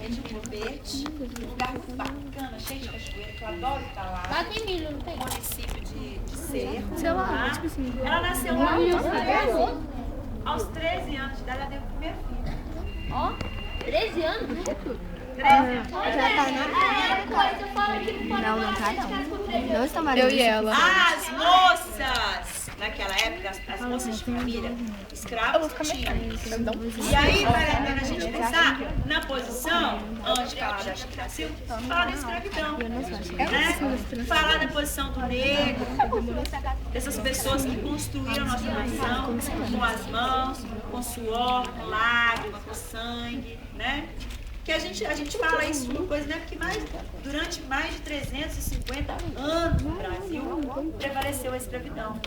de Rio Verde, um lugar muito bacana, cheio de cachoeira, que eu adoro estar lá. Lá tem milho, não tem? Município de Cerro. Sei lá, Tá? tipo assim. Ela nasceu lá aos 13 anos de idade, ela teve o primeiro filho. Ó, 13 anos? 13 anos. Coisa, fala aqui no Não, não tá não. Não está Eu e ela. As moças, naquela época, as moças de família, escravos tinham. E aí, para a gente pensar na posição, antes de falar da Brasil, falar da escravidão. Né? Falar da posição do negro, dessas pessoas que construíram a nossa nação com as mãos, com suor, com lágrimas, com sangue, né? Que a gente fala isso uma coisa, né? Porque durante mais de 350 anos no Brasil prevaleceu a escravidão.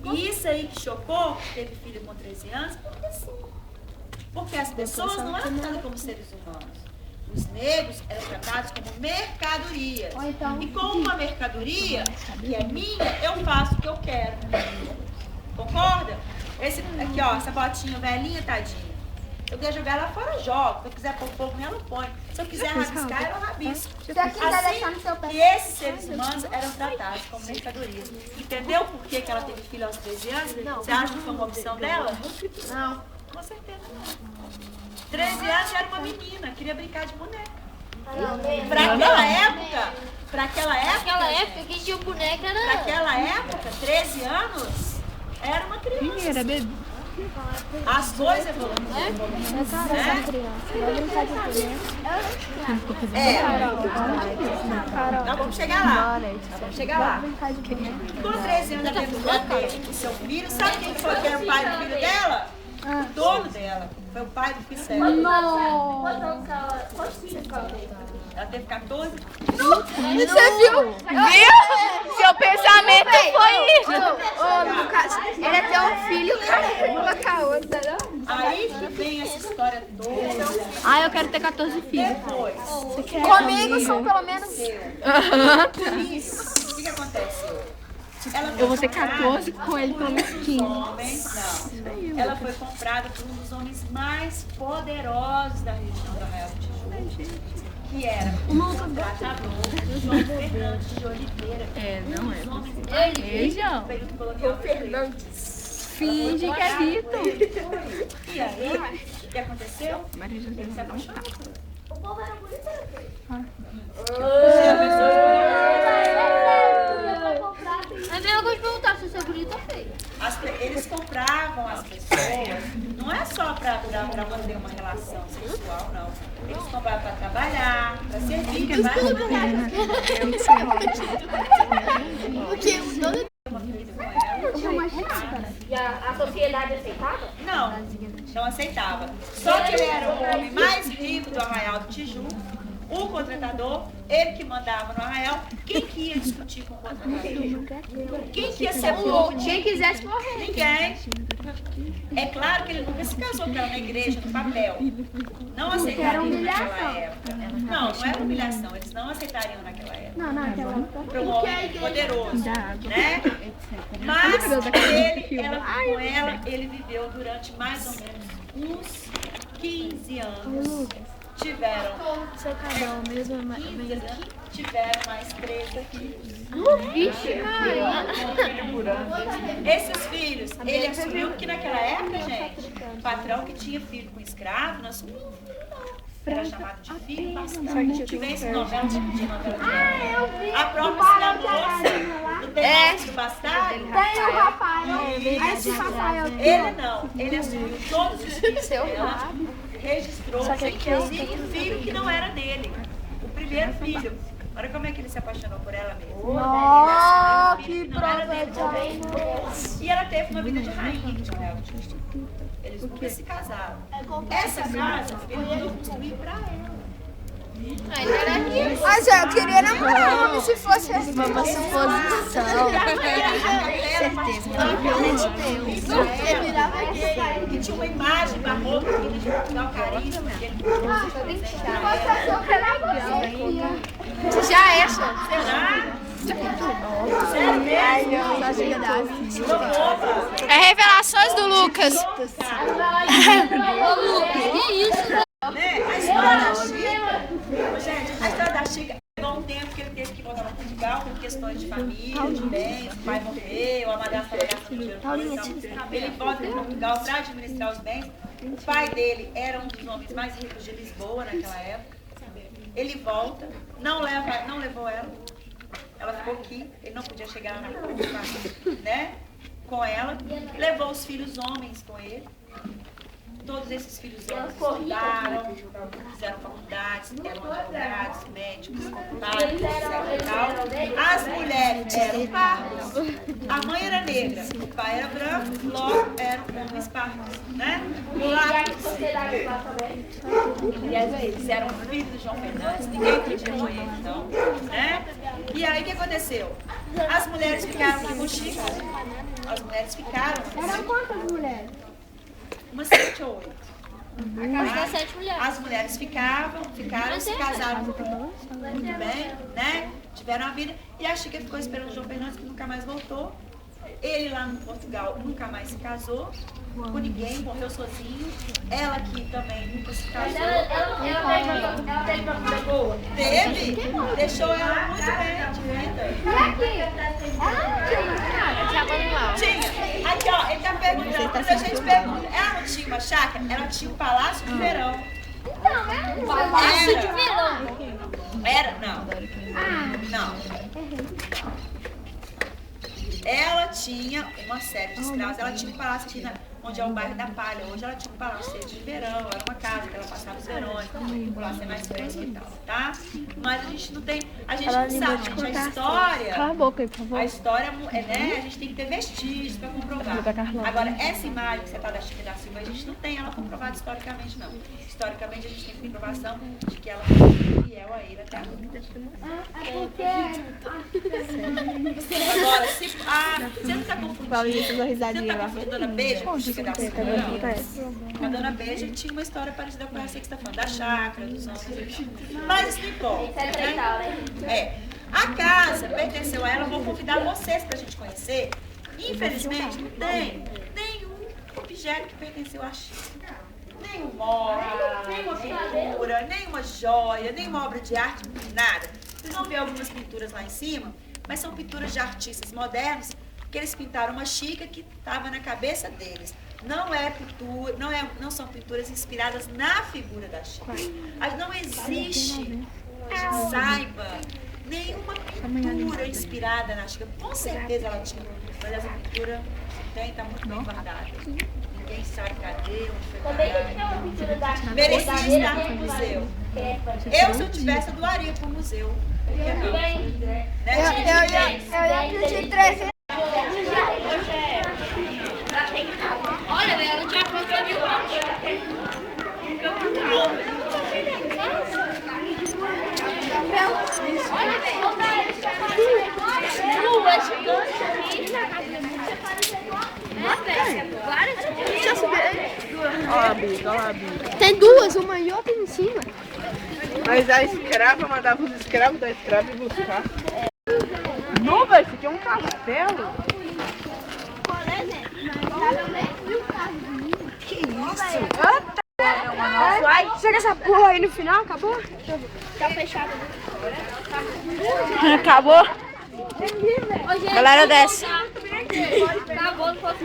E isso aí que chocou, que teve filho com 13 anos, porque sim. Porque as pessoas não eram tratadas como seres humanos. Os negros eram tratados como mercadorias. E como uma mercadoria que é minha, eu faço o que eu quero. Concorda? Aqui, ó, essa botinha velhinha, tadinha. Se eu quiser jogar ela fora, eu jogo. Se eu quiser pôr fogo nela, eu ponho. Se eu quiser rabiscar, eu rabisco. Assim, e esses seres humanos eram tratados como mercadorias. Entendeu por que ela teve filho aos 13 anos? Você acha que foi uma opção dela? Não, com certeza não. 13 anos já era uma menina, queria brincar de boneca. Pra aquela época, que tinha boneca era... pra aquela época, 13 anos, era uma criança. Era bebê. As coisas evoluíram. Nós vamos chegar lá. Com 13 anos ela teve o seu filho. Sabe quem foi que era o pai do filho dela? O dono dela. Foi o pai do filho dela. Ela teve 14. Você viu? Viu? Seu pensamento foi isso. Ô, Lucas, ele tem um filho, cara, uma com a outra, não? Aí que vem essa história toda. Ah, eu quero ter 14 filhos. Depois. Comigo são pelo menos... Isso. O que acontece? Eu vou ter 14, com ele pelo menos 15. Não. Ela foi comprada por um dos homens mais poderosos da região do Arraial do Tijuca, que era o contratador João Fernandes de Oliveira. Não é. Ele, João. período colonial Fernandes. Finge que é Vitor. E aí, o que aconteceu? Ele se apaixonou. O povo era bonito, é a mesma coisa de perguntar se você é bonito ou feio. Eles compravam as pessoas, não é só para manter uma relação sexual, não. Eles compravam para trabalhar, para servir, que vai E a sociedade aceitava? não aceitava. Só que ele era o homem mais rico do Arraial do Tijuca. O contratador, ele que mandava no Arraial. Quem que ia discutir com o contratador? Quem que ia ser povo? Quem quisesse morrer. Ninguém. É claro que ele nunca se casou com ela na igreja, no papel. Não aceitariam naquela época. Não era humilhação. Eles não aceitariam naquela época. Não, naquela época. Para um homem poderoso, né? Mas com ela, ele viveu durante mais ou menos uns 15 anos. Tiveram 15 anos, tiveram mais 13 filhos. Vixe, Esses filhos, ele assumiu que naquela época, gente, o patrão que tinha filho com escravo, não assumiu um filho, não. Era chamado de filho bastardo. Que vem esse novela, de novela de a própria moça, não tem filho bastardo? Tem o Rafael. Esse Rafael. Ele não, ele assumiu todos os filhos dela, registrou, inclusive um filho que não era dele, o primeiro filho. Olha como é que ele se apaixonou por ela mesmo. Nossa, que prova também. E ela teve uma vida de rainha de Arraial. Eles nunca se casaram. Essa casa ele mandou construir pra ela. Mas eu queria namorar homem se fosse assim. Uma suposição. Que tinha uma imagem barroca que ele dá o carisma. Já é, só. É Revelações do Lucas. Que isso? A história família, de bens, o pai morreu, a madrasta estava gastando dinheiro com ele, então ele volta para Portugal para administrar os bens. O pai dele era um dos homens mais ricos de Lisboa naquela época. Ele volta, não levou ela. Ela ficou aqui, ele não podia chegar na porta, né, com ela. Levou os filhos homens com ele. Todos esses filhos homens estudaram, fizeram faculdades, eram advogados, médicos, contábeis, etc. As mulheres eram pardas. A mãe era negra, o pai era branco, logo eram homens pardos, né? Eles eram filhos de João Fernandes, ninguém acreditou em ele, então, né? E aí o que aconteceu? As mulheres ficaram aqui com Chico. As mulheres ficaram. Eram quantas mulheres? Umas 7 ou 8. A casa das 7 mulheres. As mulheres ficaram, se casaram muito bem, né? Tiveram a vida. E a Chica ficou esperando o João Fernandes, que nunca mais voltou. Ele lá no Portugal nunca mais se casou com ninguém, morreu sozinho. Ela aqui também nunca se casou. Ela teve uma vida boa. Teve, deixou ela muito bem de vida. Tinha. Aqui, ó, ele tá perguntando, quando a gente pergunta, ela não tinha uma chácara? Ela tinha um palácio de verão. Palácio de verão. Era? Não. Não. Ela tinha uma série de escravos, ela tinha um palácio aqui onde é o bairro da Palha. Hoje ela tinha um palácio de verão, era uma casa que ela passava os verões, por lá ser mais fresco e tal, tá? Mas a gente não tem, a gente não sabe, gente, a história. Cala a boca aí, por favor. A história, né, a gente tem que ter vestígios para comprovar. Agora, essa imagem que você tá da Chica da Silva, a gente não tem ela comprovada historicamente, não. Historicamente, a gente tem comprovação de que ela foi fiel a ele até agora. Agora, se você não está confundindo, você não está confundindo a Dona Beija com Chica da Silva, não. A Dona Beija tinha uma história parecida com essa que você está falando, da chácara, dos homens e tal. Mas isso não importa, né? A casa pertenceu a ela, eu vou convidar vocês para a gente conhecer. Infelizmente, não tem nenhum objeto que pertenceu a Chica. Nenhum móvel, nenhuma pintura, nenhuma joia, nenhuma obra de arte, nada. Vocês vão ver algumas pinturas lá em cima, mas são pinturas de artistas modernos, que eles pintaram uma Chica que estava na cabeça deles. Não é pintura, não são pinturas inspiradas na figura da Chica. Não existe, a gente saiba, nenhuma pintura inspirada na Chica. Com certeza ela tinha, mas essa pintura está muito bem guardada. Ninguém sabe cadê, onde foi guardada. Merecia estar no museu. Eu, se eu tivesse, eu doaria para o museu. Por que não? Eu ia pedir 300. Olha, ela tinha comprado mil Deixa eu subir. Olha a bica. Tem duas, uma e outra em cima. Mas a escrava mandava os escravos da escrava ir buscar. Não, velho, isso aqui é um castelo. Que isso? Ai, chega essa porra aí no final, acabou? Tá fechado. Acabou? Galera, desce. Acabou, não posso.